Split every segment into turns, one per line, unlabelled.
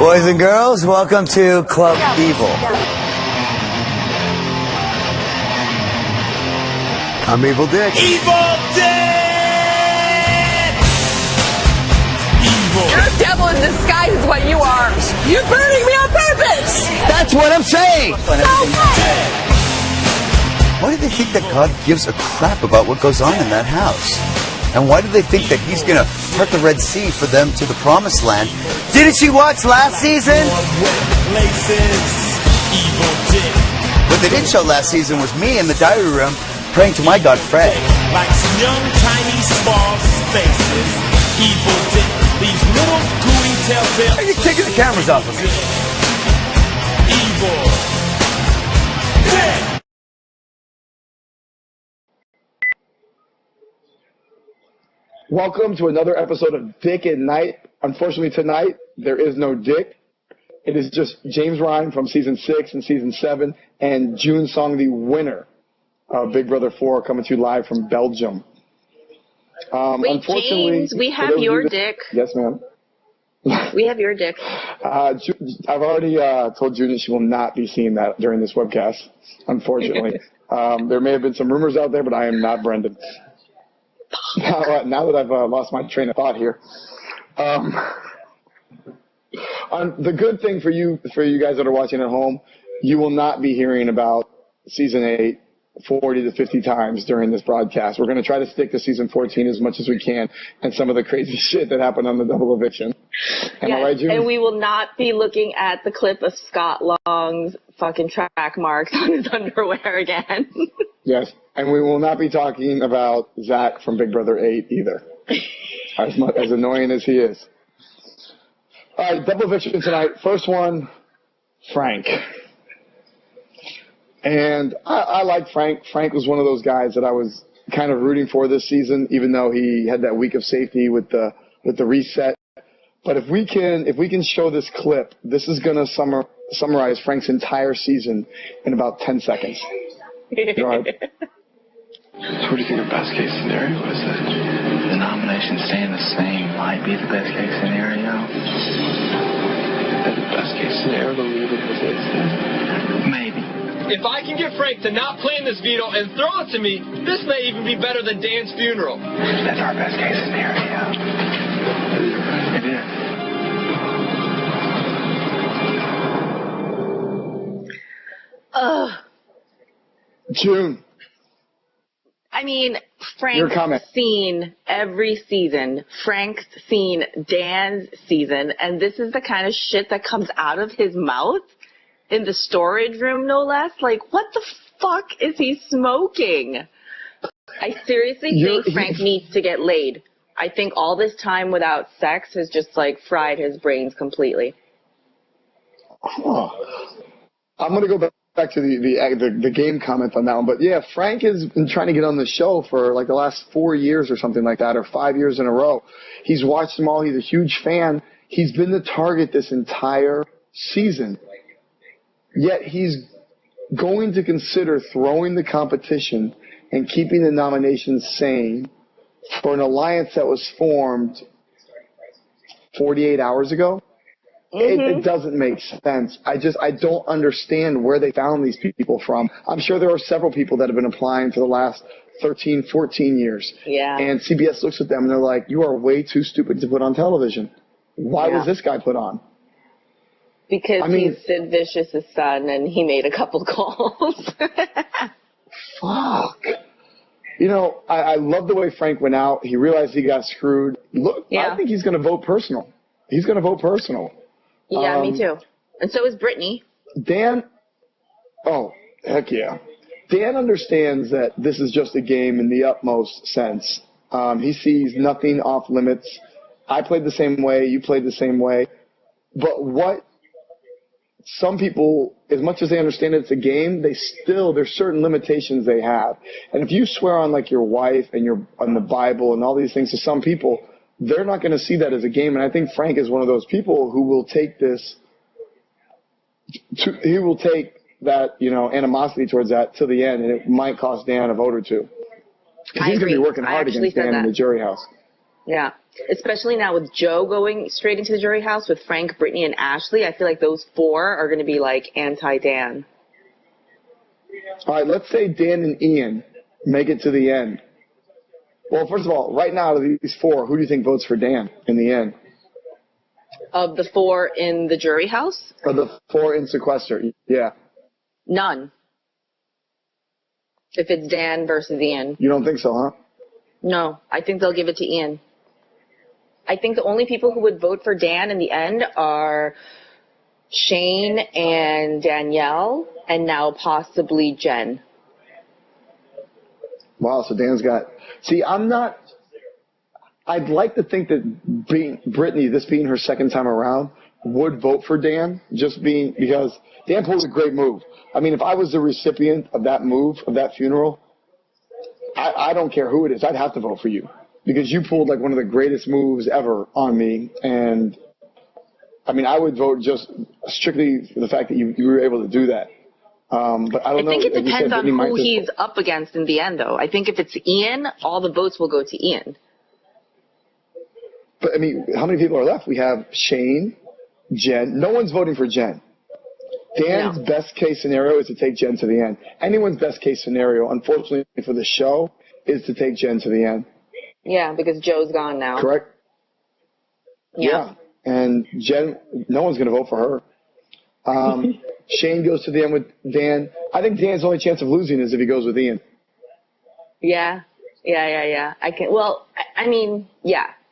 Boys and girls, welcome to Club Evil. I'm Evil Dick.
Evil Dick! Evil.
You're a devil in disguise is what you are. You're burning me on purpose.
That's what I'm saying. Why do they think that God gives a crap about what goes on in that house? And why do they think that he's going to part the Red Sea for them to the Promised Land? Didn't you watch last season? What they didn't show last season was me in the diary room praying to my God, Fred.
Like some young Chinese small spaces, Evil Dick, these little gooey telltale.
Are you taking the cameras off of me?
Evil Dick!
Welcome to another episode of Dick at Night. Unfortunately, tonight, there is no Dick. It is just James Ryan from Season 6 and Season 7, and June Song, the winner of Big Brother 4, coming to you live from Belgium.
Wait,
unfortunately,
James, we have your Dick.
Yes, ma'am.
We have your Dick.
I've already told June that she will not be seeing that during this webcast, unfortunately. There may have been some rumors out there, but I am not Brendan. Now that I've lost my train of thought here, the good thing for you guys that are watching at home, you will not be hearing about Season 8 40 to 50 times during this broadcast. We're going to try to stick to Season 14 as much as we can and some of the crazy shit that happened on the double eviction. Am I right, June?
And we will not be looking at the clip of Scott Long's fucking track marks on his underwear again.
Yes, and we will not be talking about Zach from Big Brother 8 either, as annoying as he is. All right, double eviction tonight. First one, Frank. And I like Frank. Frank was one of those guys that I was kind of rooting for this season, even though he had that week of safety with the reset. But if we can show this clip, this is going to summarize Frank's entire season in about 10 seconds. Go ahead.
So what do you think the best case scenario is? That the nomination staying the same might be the best case scenario. Is the best case scenario to leave it as it is? Maybe.
If I can get Frank to not plan this veto and throw it to me, this may even be better than Dan's funeral.
That's our best case scenario. It is.
June.
I mean,
Your comment.
Frank's seen every season. Frank's seen Dan's season. And this is the kind of shit that comes out of his mouth in the storage room, no less. Like, what the fuck is he smoking? I seriously think Frank needs to get laid. I think all this time without sex has just, like, fried his brains completely.
Oh. I'm going to go back to the game comment on that one. But, yeah, Frank has been trying to get on the show for, like, the last 4 years or something like that, or 5 years in a row. He's watched them all. He's a huge fan. He's been the target this entire season. Yet he's going to consider throwing the competition and keeping the nominations sane for an alliance that was formed 48 hours ago. Mm-hmm. It doesn't make sense. I don't understand where they found these people from. I'm sure there are several people that have been applying for the last 13, 14 years.
Yeah.
And CBS looks at them and they're like, you are way too stupid to put on television. Why was this guy put on?
Because he's Sid Vicious's son and he made a couple calls.
Fuck. You know, I love the way Frank went out. He realized he got screwed. Look, I think he's going to vote personal. He's going to vote personal.
Yeah, me too. And so is Brittany.
Dan, oh, heck yeah. Dan understands that this is just a game in the utmost sense. He sees nothing off limits. I played the same way. You played the same way. But what some people, as much as they understand it's a game, there's certain limitations they have. And if you swear on like your wife and on the Bible and all these things to some people, they're not going to see that as a game. And I think Frank is one of those people who will take he will take that, animosity towards that till the end, and it might cost Dan a vote or two. Because he's going to be working hard against Dan in the jury house.
Yeah. Especially now with Joe going straight into the jury house with Frank, Brittany, and Ashley. I feel like those 4 are going to be like anti-Dan.
All right, let's say Dan and Ian make it to the end. Well, first of all, right now, out of these 4, who do you think votes for Dan in the end?
Of the 4 in the jury house?
Or the 4 in sequester? Yeah.
None. If it's Dan versus Ian.
You don't think so, huh?
No, I think they'll give it to Ian. I think the only people who would vote for Dan in the end are Shane and Danielle, and now possibly Jen.
Wow, so Dan's got... See, I'd like to think that Brittany, this being her second time around, would vote for Dan, because Dan pulled a great move. I mean, if I was the recipient of that move, of that funeral, I don't care who it is, I'd have to vote for you. Because you pulled like one of the greatest moves ever on me, and I mean, I would vote just strictly for the fact that you were able to do that. But I don't know.
I think it
like
depends
said,
on who he's up against in the end, though. I think if it's Ian, all the votes will go to Ian.
But I mean, how many people are left? We have Shane, Jen. No one's voting for Jen. Dan's best case scenario is to take Jen to the end. Anyone's best case scenario, unfortunately for the show, is to take Jen to the end.
Yeah, because Joe's gone now.
Correct?
Yeah.
And Jen, no one's going to vote for her. Shane goes to the end with Dan. I think Dan's only chance of losing is if he goes with Ian.
Yeah. I mean,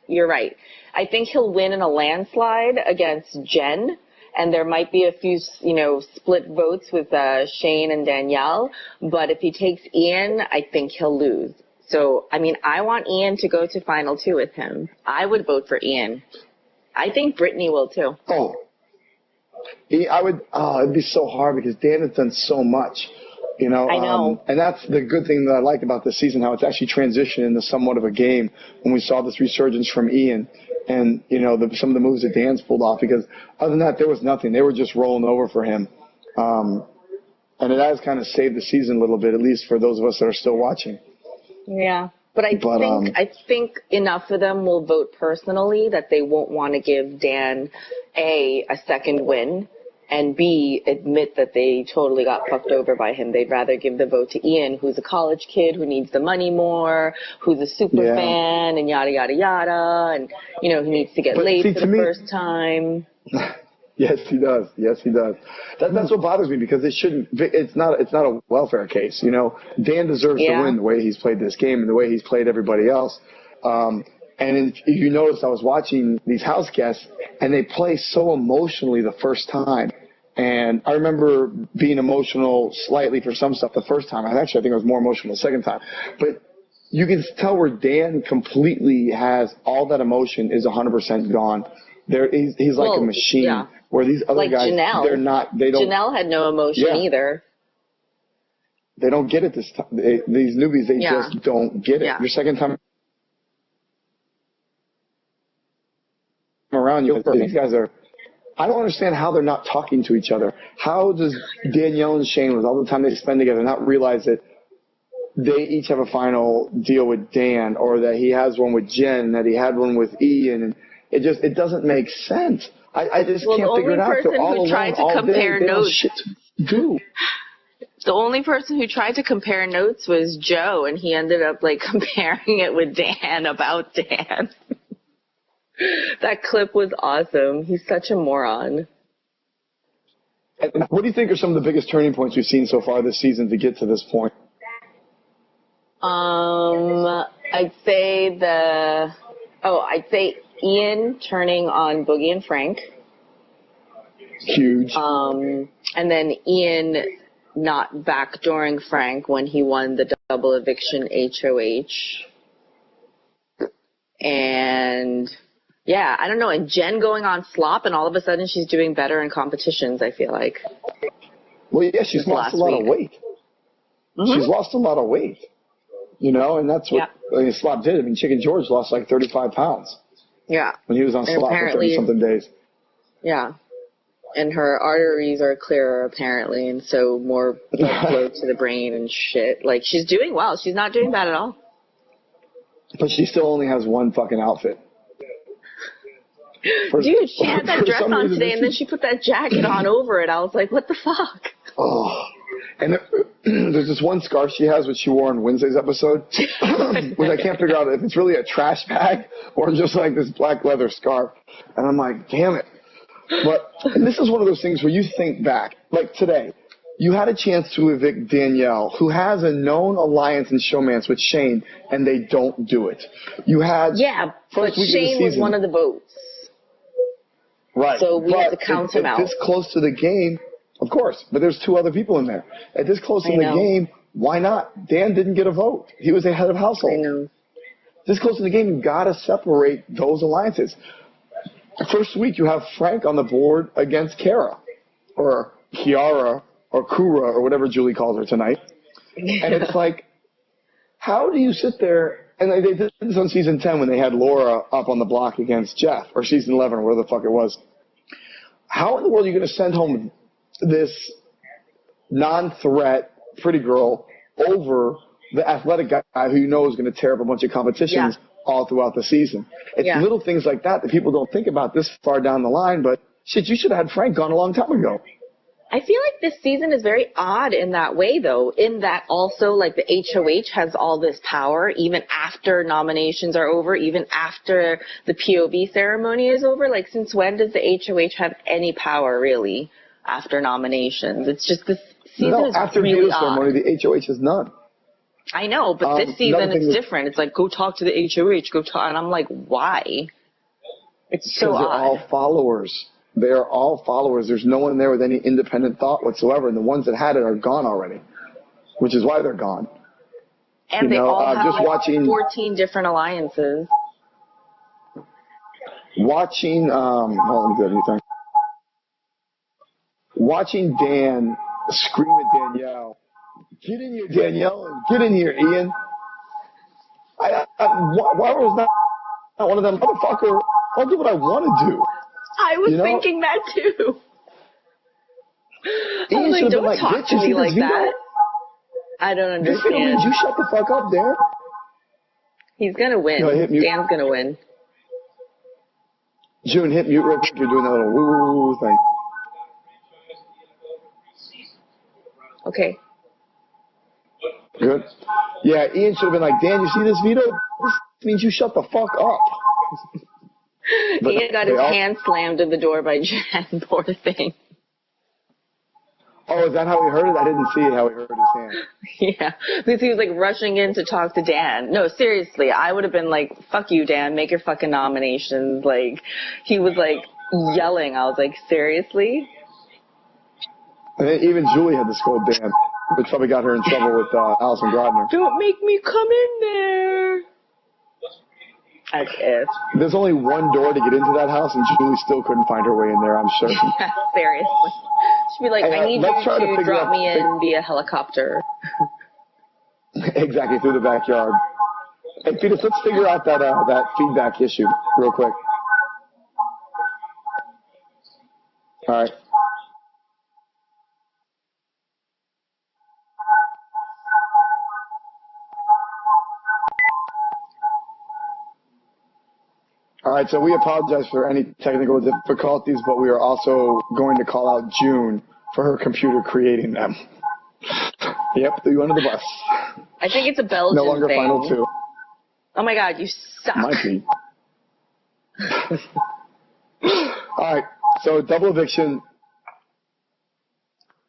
you're right. I think he'll win in a landslide against Jen, and there might be a few, split votes with Shane and Danielle. But if he takes Ian, I think he'll lose. So, I mean, I want Ian to go to Final 2 with him. I would vote for Ian. I think Brittany will, too.
Oh. It'd be so hard because Dan has done so much, I know. And that's the good thing that I like about this season, how it's actually transitioned into somewhat of a game when we saw this resurgence from Ian and, some of the moves that Dan's pulled off, because other than that, there was nothing. They were just rolling over for him. And it has kind of saved the season a little bit, at least for those of us that are still watching.
Yeah. But I think enough of them will vote personally that they won't want to give Dan a second win, and B, admit that they totally got fucked over by him. They'd rather give the vote to Ian, who's a college kid who needs the money more, who's a super fan, and yada yada yada, and he needs to get laid for the first time.
Yes, he does. That's what bothers me, because it's not a welfare case. Dan deserves to win the way he's played this game and the way he's played everybody else. And if you notice, I was watching these house guests, and they play so emotionally the first time. And I remember being emotional slightly for some stuff the first time. I think I was more emotional the second time. But you can tell where Dan completely has all that emotion is 100% gone. He's like a machine. Yeah. Where these other guys,
Janelle. Janelle had no emotion either.
They don't get it this time. These newbies, they just don't get it. Your second time around, these guys are. I don't understand how they're not talking to each other. How does Danielle and Shane, with all the time they spend together, not realize that they each have a final deal with Dan, or that he has one with Jen, that he had one with Ian, and it doesn't make sense. I just can't figure it out.
The only person who tried to compare notes. The only person who tried to compare notes was Joe, and he ended up comparing it with Dan about Dan. That clip was awesome. He's such a moron.
And what do you think are some of the biggest turning points we've seen so far this season to get to this point?
I'd say Ian turning on Boogie and Frank.
Huge.
And then Ian not backdooring Frank when he won the double eviction HOH. And I don't know. And Jen going on slop, and all of a sudden she's doing better in competitions, I feel like.
Well, yeah, she's lost a lot of weight. Mm-hmm. She's lost a lot of weight. And that's what slop did. I mean, Chicken George lost 35 pounds.
Yeah.
When he was on slop for 30-something days.
Yeah. And her arteries are clearer, apparently, and so more blood flow to the brain and shit. She's doing well. She's not doing bad at all.
But she still only has one fucking outfit.
Dude, she had that dress on
reason,
today, and then she put that jacket on over it. I was like, what the fuck?
Oh. And there's this one scarf she has, which she wore on Wednesday's episode, which I can't figure out if it's really a trash bag or just like this black leather scarf. And I'm like, damn it. And this is one of those things where you think back, like today, you had a chance to evict Danielle, who has a known alliance and showmance with Shane, and they don't do it. You had
but Shane was one of the votes.
Right.
So we have to count him out.
This close to the game, of course, but there's 2 other people in there. At this close to the game, why not? Dan didn't get a vote. He was the head of household.
I know.
This close to the game, you've got to separate those alliances. First week, you have Frank on the board against Kara, or Kiara, or Kura, or whatever Julie calls her tonight. And it's like, how do you sit there? And they did this on season 10 when they had Laura up on the block against Jeff, or season 11, or whatever the fuck it was. How in the world are you going to send home this non-threat pretty girl over the athletic guy who you know is going to tear up a bunch of competitions all throughout the season? It's little things like that people don't think about this far down the line, but shit, you should have had Frank gone a long time ago.
I feel like this season is very odd in that way, though, in that also, like, the HOH has all this power even after nominations are over, even after the POV ceremony is over. Like, since when does the HOH have any power, really, after nominations? It's just this season is
after
really
the ceremony, the HOH has none.
I know, but this season it's different. It's like, go talk to the HOH, go talk. And I'm like, why? It's so odd.
They're all followers. They are all followers. There's no one there with any independent thought whatsoever, and the ones that had it are gone already, which is why they're gone.
And they all have like 14 different alliances.
Watching Dan scream at Danielle, "Get in here, Danielle, and get in here, Ian." Why was not one of them, motherfucker? I'll do what I want to do.
I was thinking that too. I was like, don't talk to me like that. I don't understand.
Did you shut the fuck up, Dan?
He's going to win. No, Dan's going to win.
June, hit mute real quick. You're doing that little woo thing.
Okay.
Good. Yeah, Ian should have been like, Dan, you see this veto? This means you shut the fuck up.
Ian got his hand slammed in the door by Jen, poor thing.
Oh, is that how he heard it? I didn't see how he heard his hand.
Yeah, because he was like rushing in to talk to Dan. No, seriously, I would have been like, fuck you, Dan, make your fucking nominations. Like, he was like yelling. I was like, seriously?
And then even Julie had to scold Dan, which probably got her in trouble with Alison Grodner.
Don't make me come in there. As if.
There's only one door to get into that house, and Julie still couldn't find her way in there, I'm sure.
Yeah, seriously. She'd be like, I need you to drop me in via helicopter.
Exactly, through the backyard. Hey, Peter, let's figure out that feedback issue real quick. All right. All right, so we apologize for any technical difficulties, but we are also going to call out June for her computer creating them. Yep, threw you under the bus.
I think it's a Belgian
No longer
thing.
final 2.
Oh my God, you suck.
Might be. All right, so double eviction.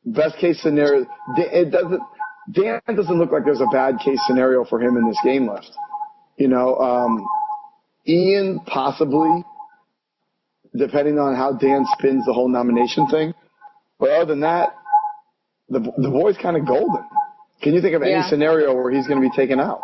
Best case scenario. Dan doesn't look like there's a bad case scenario for him in this game left. You know, Ian possibly, depending on how Dan spins the whole nomination thing. But other than that, the boy's kind of golden. Can you think of any scenario where he's going to be taken out?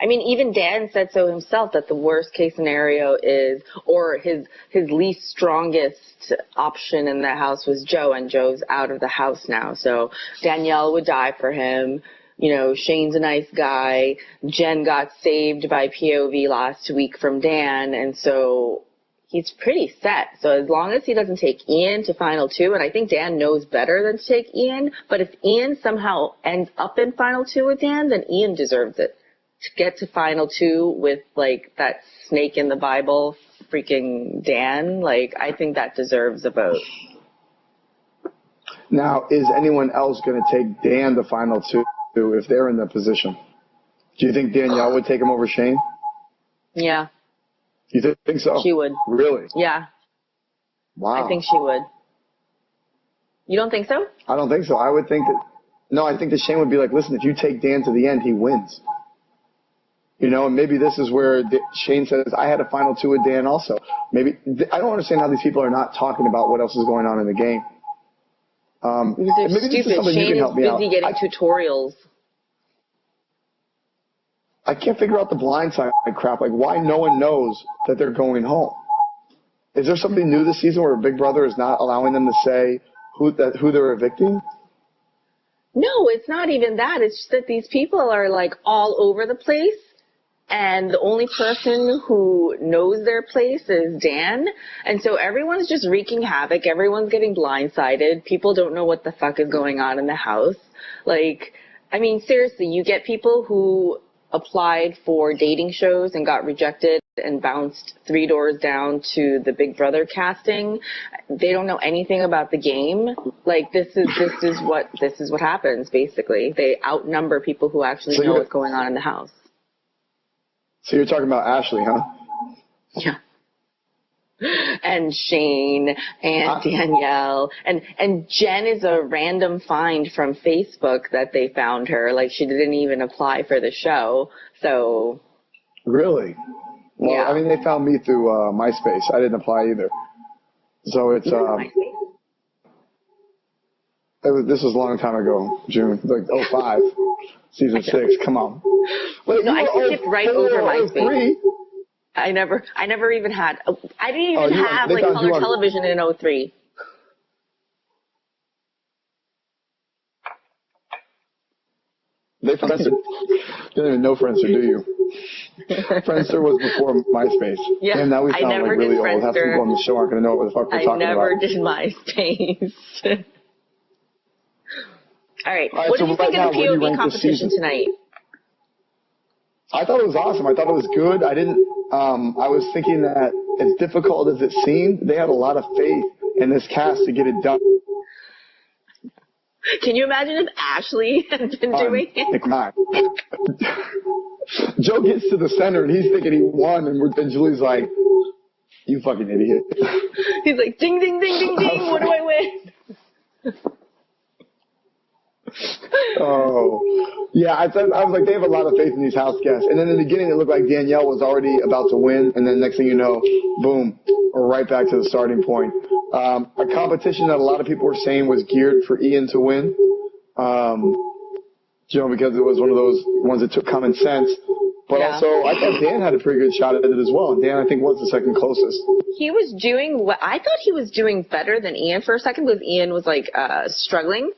I mean, even Dan said so himself that the worst case scenario is, or his least strongest option in that house was Joe, and Joe's out of the house now. So Danielle would die for him. You know, Shane's a nice guy. Jen got saved by POV last week from Dan, and so he's pretty set. So as long as he doesn't take Ian to final 2, and I think Dan knows better than to take Ian, but if Ian somehow ends up in final 2 with Dan, then Ian deserves it. to get to final two with like that snake in the Bible, freaking Dan, like I think that deserves a vote.
Now, is anyone else going to take Dan the final two if they're in the position? Do you think Danielle would take him over Shane?
Yeah.
You think so?
She would.
Really?
Yeah.
Wow.
I think she would. You don't think so?
I don't think so. I would think that, no, I think that Shane would be like, listen, if you take Dan to the end, he wins. You know, and maybe this is where Shane says, I had a final two with Dan also. Maybe, I don't understand how these people are not talking about what else is going on in the game.
They're
maybe
stupid. Shane is busy getting tutorials.
I can't figure out the blindside crap. Like, why no one knows that they're going home? Is there something new this season where Big Brother is not allowing them to say who they're evicting?
No, it's not even that. It's just that these people are like all over the place. And the only person who knows their place is Dan. And so everyone's just wreaking havoc. Everyone's getting blindsided. People don't know what the fuck is going on in the house. Like, I mean, seriously, you get people who applied for dating shows and got rejected and bounced 3 doors down to the Big Brother casting. They don't know anything about the game. Like, this is what happens, basically. They outnumber people who actually know what's going on in the house.
So you're talking about Ashley, huh?
Yeah. And Shane and Danielle and Jen is a random find from Facebook that they found her. Like, she didn't even apply for the show. So
really? Well,
yeah.
I mean, they found me through MySpace. I didn't apply either. So it's this was a long time ago, June, like 05, season 6. Come on. Wait,
no, I skipped right over MySpace.
03?
I never even had. I didn't even have like color television in 03.
They Friendster. You don't even know Friendster, do you? Friendster was before MySpace.
Yeah,
and now we sound like really old. Half the people on the show aren't going to know what the fuck we're talking about.
I never did MySpace. All right.
All right,
What
so
do you
right
think
now,
of the
where do you
POV
rank this
competition
season?
tonight?
I thought it was awesome. I thought it was good. I didn't. I was thinking that as difficult as it seemed, they had a lot of faith in this cast to get it done.
Can you imagine if Ashley had been doing it?
Joe gets to the center and he's thinking he won, and Julie's like, "You fucking idiot."
He's like, "Ding, ding, ding, ding, ding. What do I win?"
Oh, yeah. I was like, they have a lot of faith in these house guests. And then in the beginning, it looked like Danielle was already about to win, and then next thing you know, boom, we're right back to the starting point. A competition that a lot of people were saying was geared for Ian to win, because it was one of those ones that took common sense. But also, I thought Dan had a pretty good shot at it as well. Dan, I think, was the second closest.
He was doing I thought he was doing better than Ian for a second, because Ian was like struggling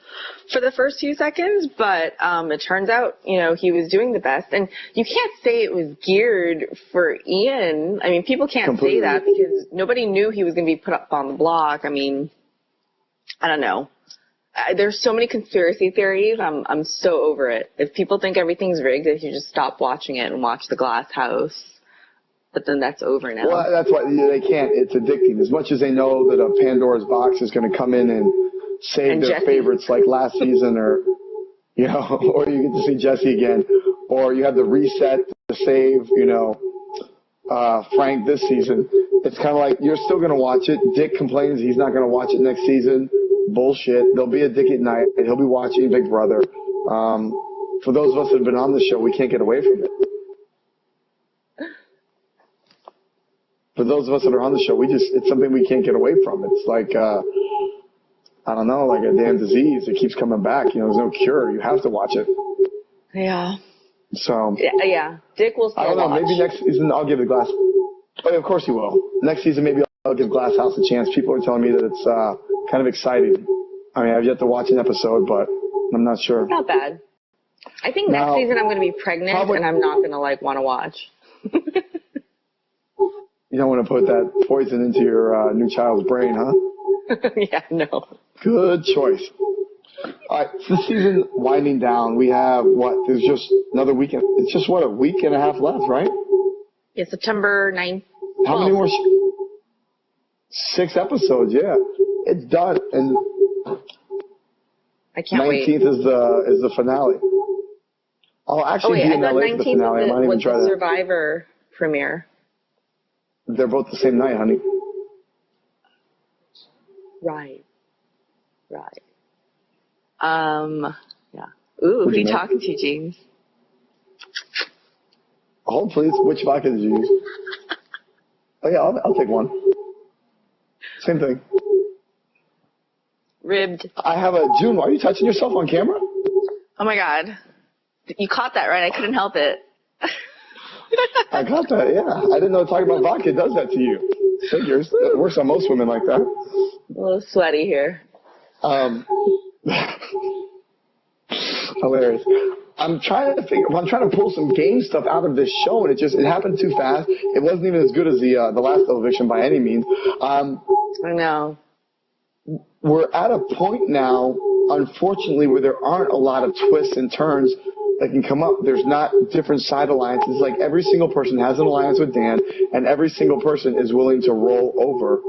for the first few seconds. But it turns out, he was doing the best. And you can't say it was geared for Ian. I mean, people can't say that because nobody knew he was going to be put up on the block. I mean, I don't know. There's so many conspiracy theories. I'm so over it. If people think everything's rigged, they should just stop watching it and watch The Glass House. But then that's over now.
Well, that's why they can't. It's addicting. As much as they know that a Pandora's box is going to come in and save their favorites like last season, or or you get to see Jesse again, or you have the reset to save, Frank this season. It's kind of like you're still going to watch it. Dick complains he's not going to watch it next season. Bullshit. There'll be a Dick at night. He'll be watching Big Brother. For those of us that have been on the show, we can't get away from it. For those of us that are on the show, it's something we can't get away from. It's like, I don't know, like a damn disease. It keeps coming back. There's no cure. You have to watch it.
Yeah.
So.
Yeah. Dick will still
I don't know.
watch.
Maybe next season I'll give the Glass. But of course he will. Next season maybe I'll give Glass House a chance. People are telling me that it's kind of exciting. I mean, I've yet to watch an episode, but I'm not sure.
Not bad. I think next season I'm going to be pregnant and I'm not going to want to watch.
You don't want to put that poison into your new child's brain, huh?
Yeah, no.
Good choice. All right, the season winding down. We have what? There's just another weekend. It's just what, a week and a half left, right?
Yeah, September 9th.
How many more? 6 episodes. Yeah, it's done. And
I can't
19th
wait.
is the finale. I'll actually be in
I thought
LA for the
19th
finale. I might even
was
try
the
that.
Survivor premiere.
They're both the same night, honey.
Right. Yeah. Ooh, who are you talking to, James?
Hold, please. Which vodka did you use? Oh, yeah, I'll take one. Same thing.
Ribbed.
I have a... June, why are you touching yourself on camera?
Oh my God. You caught that, right? I couldn't help it.
I got that, yeah. I didn't know talking about vodka does that to you. Figures. It works on most women like that.
A little sweaty here.
Hilarious. I'm trying to pull some game stuff out of this show, and it happened too fast. It wasn't even as good as the last eviction by any means.
I know.
We're at a point now, unfortunately, where there aren't a lot of twists and turns that can come up. There's not different side alliances. Like every single person has an alliance with Dan, and every single person is willing to roll over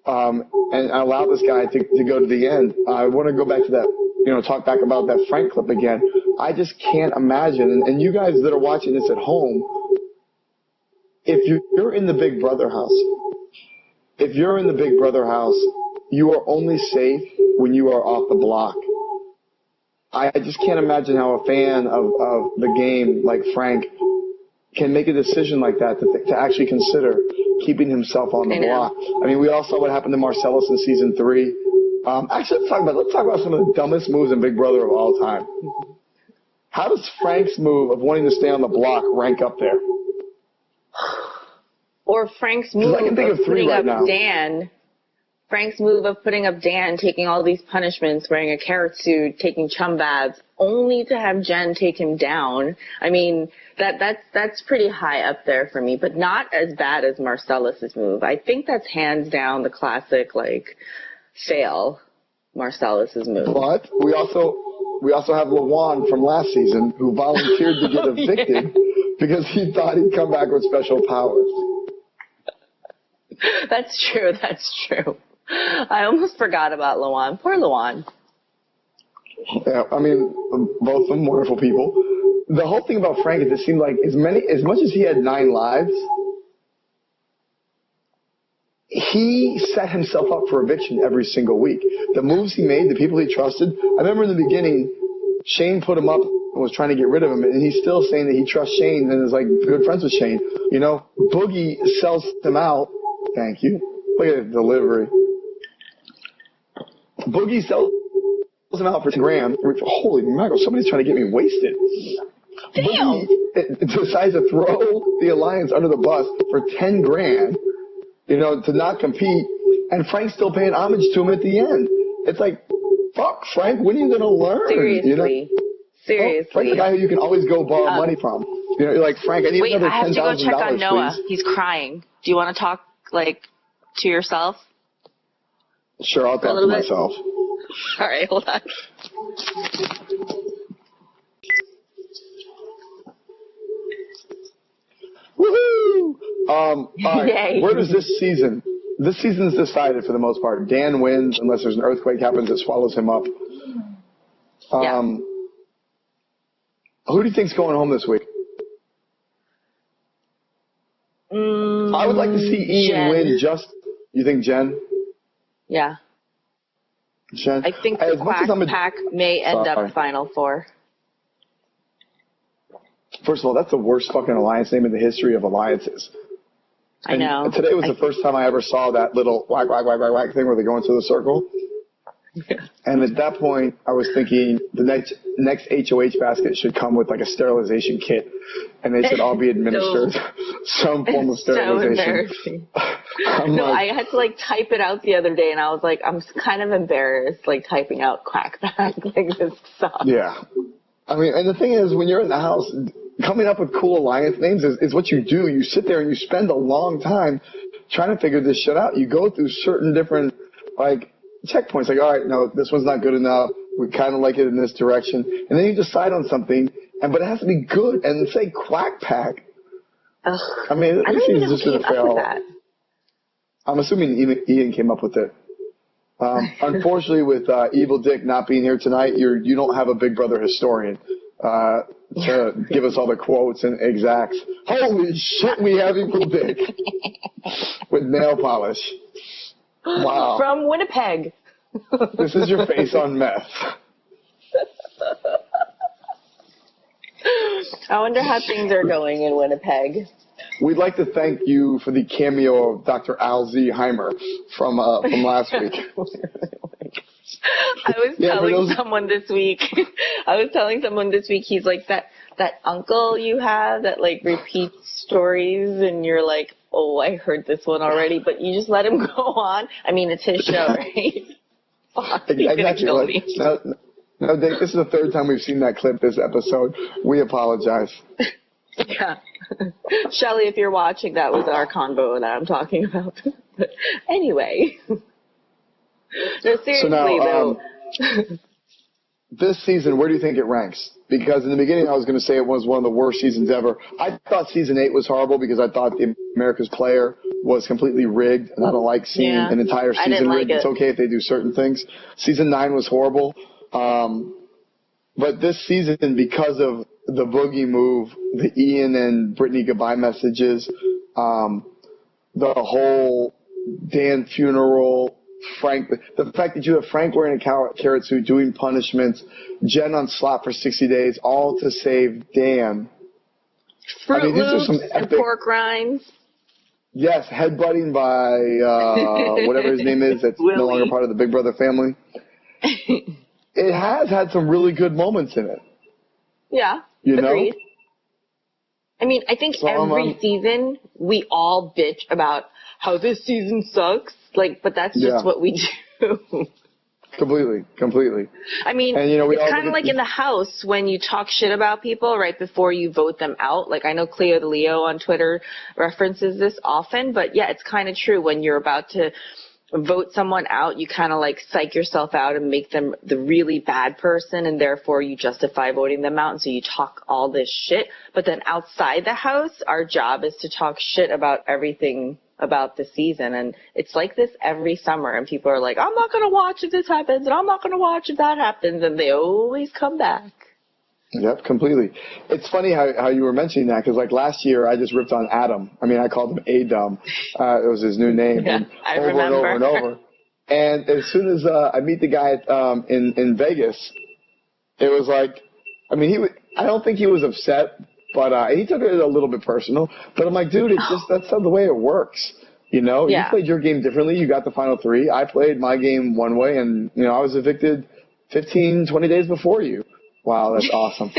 and allow this guy to go to the end. I want to go back to that, talk back about that Frank clip again. I just can't imagine, and you guys that are watching this at home, if you're in the Big Brother house, you are only safe when you are off the block. I just can't imagine how a fan of the game like Frank can make a decision like that to actually consider keeping himself on the block. I mean, we all saw what happened to Marcellus in season 3. Actually, let's talk about some of the dumbest moves in Big Brother of all time. How does Frank's move of wanting to stay on the block rank up there?
Or Frank's move
I can think of 3 right now.
Frank's move of putting up Dan, taking all these punishments, wearing a carrot suit, taking chum baths, only to have Jen take him down. I mean, that's pretty high up there for me, but not as bad as Marcellus's move. I think that's hands down the classic, fail Marcellus's move.
But we also have LaJuan from last season who volunteered to get evicted because he thought he'd come back with special powers.
That's true. I almost forgot about LaJuan. Poor LaJuan.
Yeah, I mean, both of them wonderful people. The whole thing about Frank is it seemed like as much as he had 9 lives, he set himself up for eviction every single week. The moves he made, the people he trusted. I remember in the beginning, Shane put him up and was trying to get rid of him, and he's still saying that he trusts Shane and is good friends with Shane. Boogie sells him out. Thank you. Look at the delivery. Boogie sells him out for $10,000. Holy mackerel, somebody's trying to get me wasted.
Damn.
Boogie decides to throw the alliance under the bus for $10,000, to not compete, and Frank's still paying homage to him at the end. It's like, fuck, Frank, when are you going to learn?
Seriously. Seriously.
Frank's the guy who you can always go borrow money from. You're like, Frank, I need another $10,000,
I have to go check on Noah.
Please.
He's crying. Do you want to talk, to yourself?
Sure, I'll talk to myself.
All right, hold on.
Woohoo! All right.
Yay.
Where does this season? This season's decided for the most part. Dan wins unless there's an earthquake happens that swallows him up.
Yeah.
Who do you think's going home this week? I would like to see Ian win. You think Jen?
Yeah.
Jen?
I think the Quack Pack may end up Final 4.
First of all, that's the worst fucking alliance name in the history of alliances.
I know.
And today was the first time I ever saw that little whack, whack, whack, whack, whack thing where they go into the circle. Yeah. And at that point, I was thinking the next HOH basket should come with a sterilization kit, and they should all be administered some form of sterilization.
So embarrassing. I had to type it out the other day, and I was like, I'm kind of embarrassed, typing out Quack Pack. This sucks.
Yeah. I mean, and the thing is, when you're in the house, coming up with cool alliance names is what you do. You sit there and you spend a long time trying to figure this shit out. You go through certain different, checkpoints. Like, all right, no, this one's not good enough. We kind of like it in this direction. And then you decide on something, but it has to be good. And say Quack Pack.
Ugh.
I mean,
I don't
this
even know
season's
who
just
came
going to
up with
fail.
that.
I'm assuming Ian came up with it. Unfortunately, with Evil Dick not being here tonight, you don't have a Big Brother historian to give us all the quotes and exacts. Holy shit, we have Evil Dick with nail polish. Wow.
From Winnipeg.
This is your face on meth.
I wonder how things are going in Winnipeg.
We'd like to thank you for the cameo of Dr. Al Z. Heimer from last week.
I was telling someone this week, he's like that uncle you have that like repeats stories and you're like, oh, I heard this one already, but you just let him go on. I mean, it's his show, right? Fuck,
Exactly. No, Dick, this is the third time we've seen that clip this episode. We apologize.
Yeah. Shelly, if you're watching, that was our convo that I'm talking about. But anyway. No, seriously,
So now,
though.
this season, where do you think it ranks? Because in the beginning, I was going to say it was one of the worst seasons ever. I thought season 8 was horrible because I thought the America's Player was completely rigged, and I don't like seeing an entire season rigged. It's okay if they do certain things. Season 9 was horrible. But this season, because of the Boogie move, the Ian and Brittany goodbye messages, the whole Dan funeral, Frank, the fact that you have Frank wearing a carrot suit, doing punishments, Jen on slot for 60 days, all to save Dan.
Fruit
these are some
Loops and pork rinds.
Yes, headbutting by whatever his name is that's no longer part of the Big Brother family. It has had some really good moments in it.
Yeah,
you
agreed.
Know?
I mean, I think every season we all bitch about how this season sucks. Like, but that's just what we do.
Completely.
I mean,
and,
it's kind of like in the house when you talk shit about people right before you vote them out. Like, I know Cleo the Leo on Twitter references this often, but yeah, it's kind of true. When you're about to vote someone out, you kind of like psych yourself out and make them the really bad person, and therefore you justify voting them out, and so you talk all this shit. But then outside the house, our job is to talk shit about everything about the season, and it's like this every summer, and people are like, I'm not going to watch if this happens, and I'm not going to watch if that happens, and they always come back.
Yep, completely. It's funny how you were mentioning that, because like last year I just ripped on Adam. I mean, I called him Adam. It was his new name.
Yeah,
and
I
over
remember.
and over and over. And as soon as I meet the guy in Vegas, it was like, I mean, I don't think he was upset, but he took it a little bit personal. But I'm like, dude, that's not the way it works. You know, you played your game differently. You got the final 3. I played my game one way, and I was evicted 15, 20 days before you. Wow, that's awesome.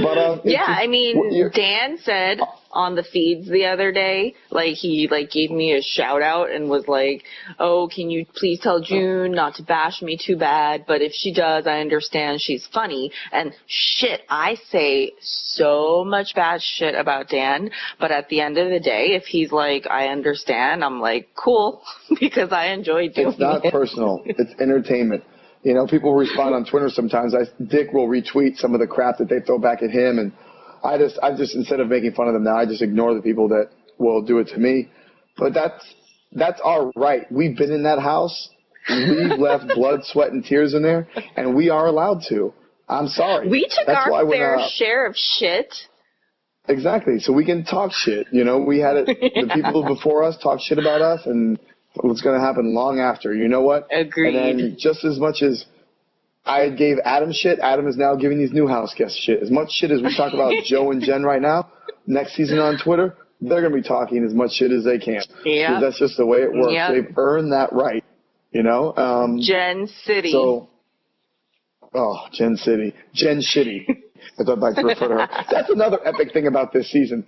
But
yeah, I mean, Dan said on the feeds the other day, like he gave me a shout out and was like, "Oh, can you please tell June not to bash me too bad? But if she does, I understand. She's funny." And shit, I say so much bad shit about Dan, but at the end of the day, if he's like, "I understand," I'm like, "Cool," because I enjoy doing it.
It's not personal. It's entertainment. People respond on Twitter sometimes. Dick will retweet some of the crap that they throw back at him, and I just instead of making fun of them now, I just ignore the people that will do it to me. But that's our right. We've been in that house. We've left blood, sweat, and tears in there, and we are allowed to. I'm sorry.
We took our fair share of shit.
Exactly. So we can talk shit. We had it. The people before us talk shit about us, and what's going to happen long after. You know what?
Agreed.
And then just as much as I gave Adam shit, Adam is now giving these new house guests shit. As much shit as we talk about Joe and Jen right now, next season on Twitter, they're going to be talking as much shit as they can.
Yeah.
That's just the way it works. Yep. They've earned that right,
Jen City.
Jen City. Jen Shitty, as I'd like to refer to her. That's another epic thing about this season.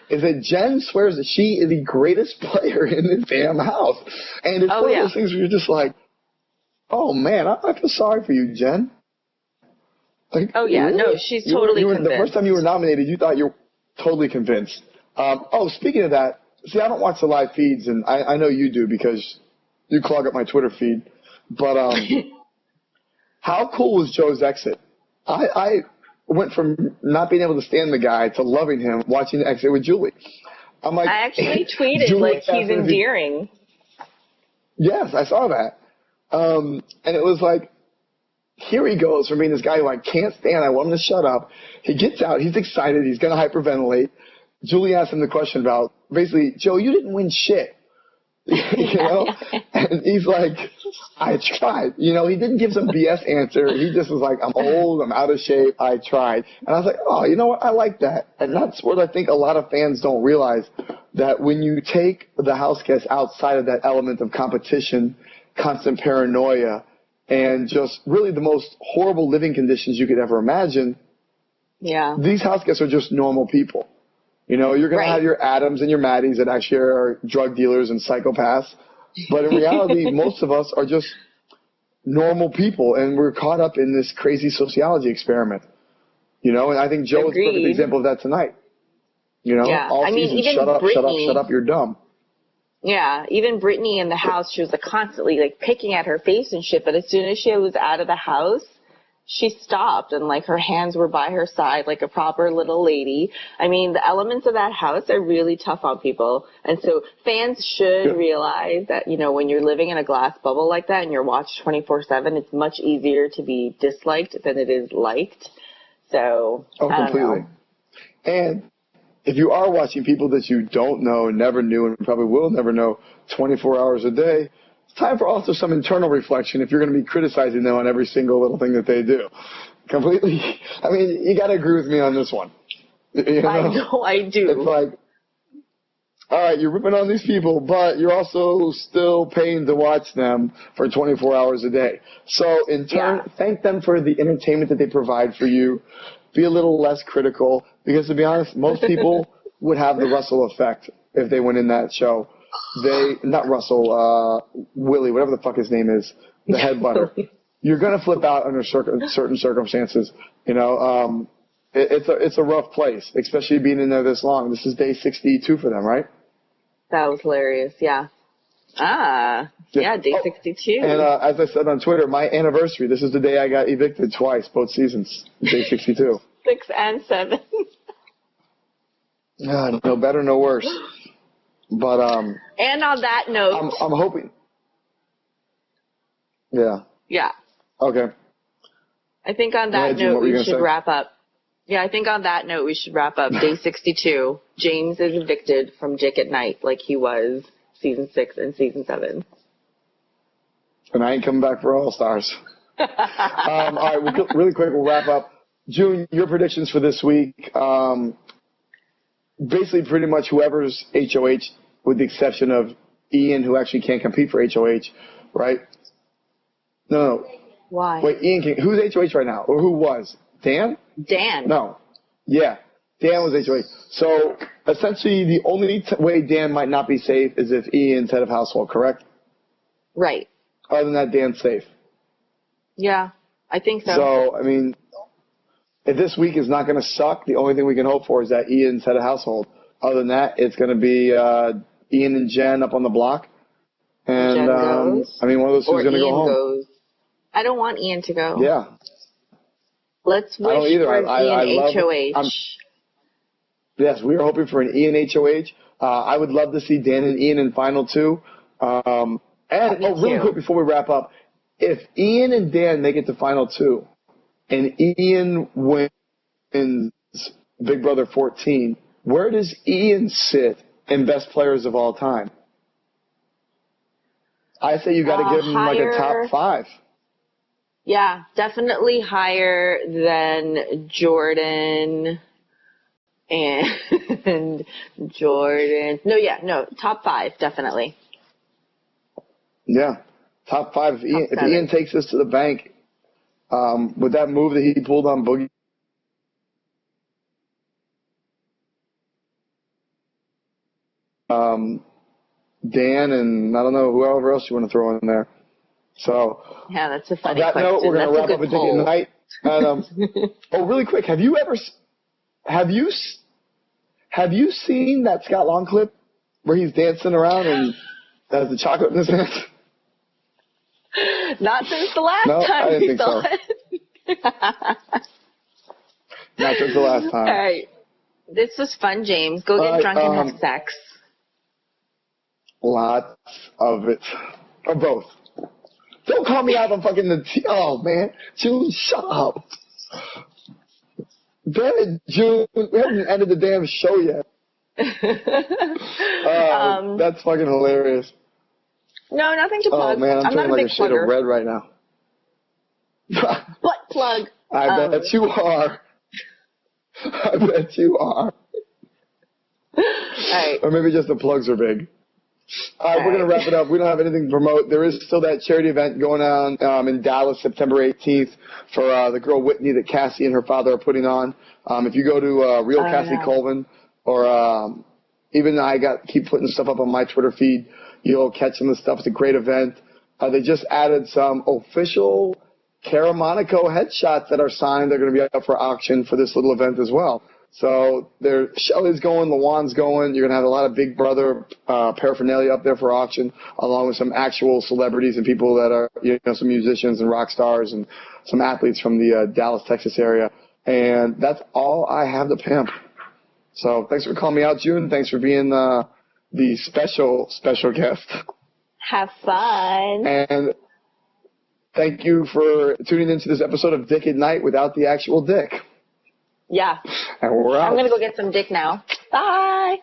Is that Jen swears that she is the greatest player in this damn house. And it's one of those things where you're just like, oh, man, I feel sorry for you, Jen. Like,
really? No, she's totally convinced.
The first time you were nominated, you thought you were totally convinced. Speaking of that, see, I don't watch the live feeds, and I know you do because you clog up my Twitter feed. But how cool was Joe's exit? I went from not being able to stand the guy to loving him watching the exit with Julie. I'm like,
I actually tweeted
Julie
like he's endearing.
Yes, I saw that. And it was like, here he goes from being this guy who I can't stand. I want him to shut up. He gets out. He's excited. He's going to hyperventilate. Julie asked him the question about, basically, Joe, you didn't win shit. You know? And he's like, I tried. You know, he didn't give some BS answer. He just was like, I'm old. I'm out of shape. I tried. And I was like, oh, you know what? I like that. And that's what I think a lot of fans don't realize, that when you take the house guests outside of that element of competition, constant paranoia, and just really the most horrible living conditions you could ever imagine, these house guests are just normal people. You know, you're going to have your Adams and your Maddies that actually are drug dealers and psychopaths. But in reality, most of us are just normal people, and we're caught up in this crazy sociology experiment. You know, and I think Joe is a perfect example of that tonight. You know, all season, even shut up, Brittany, shut up, shut up, you're dumb.
Yeah, even Brittany in the house, she was like constantly like picking at her face and shit. But as soon as she was out of the house, she stopped and like her hands were by her side like a proper little lady. I mean, the elements of that house are really tough on people. And so fans should realize that, you know, when you're living in a glass bubble like that and you're watched 24/7, it's much easier to be disliked than it is liked. So, I don't know.
And if you are watching people that you don't know, never knew, and probably will never know 24 hours a day, it's time for also some internal reflection if you're going to be criticizing them on every single little thing that they do. Completely. I mean, you got to agree with me on this one. You know?
I know, I do.
It's like, all right, you're ripping on these people, but you're also still paying to watch them for 24 hours a day. So in turn, thank them for the entertainment that they provide for you. Be a little less critical, because to be honest, most people would have the Russell effect if they went in that show. Not Russell, Willie, whatever the fuck his name is, the head butter. You're going to flip out under certain circumstances. You know, it's a rough place, especially being in there this long. This is day 62 for them, right?
That was hilarious, yeah. Day 62.
And as I said on Twitter, my anniversary, this is the day I got evicted twice, both seasons, day 62.
6 and 7.
No better, no worse. But
and on that note,
I'm hoping. Yeah.
Yeah.
Okay.
I think on that note we should wrap up. Yeah, I think on that note we should wrap up day 62. James is evicted from Dick at Night like he was season 6 and season 7.
And I ain't coming back for All Stars. All right, really quick, we'll wrap up. June, your predictions for this week. Basically, pretty much whoever's HOH, with the exception of Ian, who actually can't compete for HOH, right? No.
Why?
Wait, Ian can't. Who's HOH right now? Or who was? Dan?
Dan.
No. Yeah. Dan was HOH. So, essentially, the only way Dan might not be safe is if Ian's head of household, correct?
Right.
Other than that, Dan's safe.
Yeah, I think so.
So, I mean, if this week is not going to suck, the only thing we can hope for is that Ian's head of household. Other than that, it's going to be Ian and Jen up on the block. And,
Jen goes.
I mean, one of those two is going to go home.
Goes. I don't want Ian to go.
Yeah.
Let's wish for Ian HOH.
Yes, we are hoping for an Ian HOH. I would love to see Dan and Ian in final two. Really quick before we wrap up, if Ian and Dan make it to final two, and Ian wins Big Brother 14, where does Ian sit in best players of all time? I say you got to give him like a top 5.
Yeah, definitely higher than Jordan and Jordan. No, top 5, definitely.
Yeah, top 5. If Ian takes this to the bank, with that move that he pulled on Boogie, Dan, and I don't know whoever else you want to throw in there. So
yeah, that's a funny
question. On that note, we're going to wrap up a Dick at Night. And, really quick, have you seen that Scott Long clip where he's dancing around and has the chocolate in his hands?
Not since the last
No, I
time
didn't
we
think
saw
so.
it.
Not since the last time.
All right. This was fun, James. Go get drunk and have sex.
Lots of it. Or both. Don't call me out on fucking oh, man. June, shut up. Damn it, June. We haven't ended the damn show yet. That's fucking hilarious.
No, nothing to plug.
Oh, man, I'm
not
turning
a
like
big
a shade of
plugger.
red right now.
Butt plug.
I bet you are. I bet you are.
All right.
Or maybe just the plugs are big. All right, we're going to wrap it up. We don't have anything to promote. There is still that charity event going on in Dallas, September 18th, for the girl Whitney that Cassie and her father are putting on. If you go to Real Cassie Colvin, or even I keep putting stuff up on my Twitter feed, you'll catch some of the stuff. It's a great event. They just added some official Cara Monaco headshots that are signed. They're going to be up for auction for this little event as well. So there, Shelly's going, LaJuan's going. You're going to have a lot of Big Brother paraphernalia up there for auction, along with some actual celebrities and people that are, some musicians and rock stars and some athletes from the Dallas, Texas area. And that's all I have to pimp. So thanks for calling me out, June. Thanks for being the special guest.
Have fun.
And thank you for tuning into this episode of Dick at Night without the actual dick.
Yeah.
And we're out.
I'm going to go get some dick now. Bye.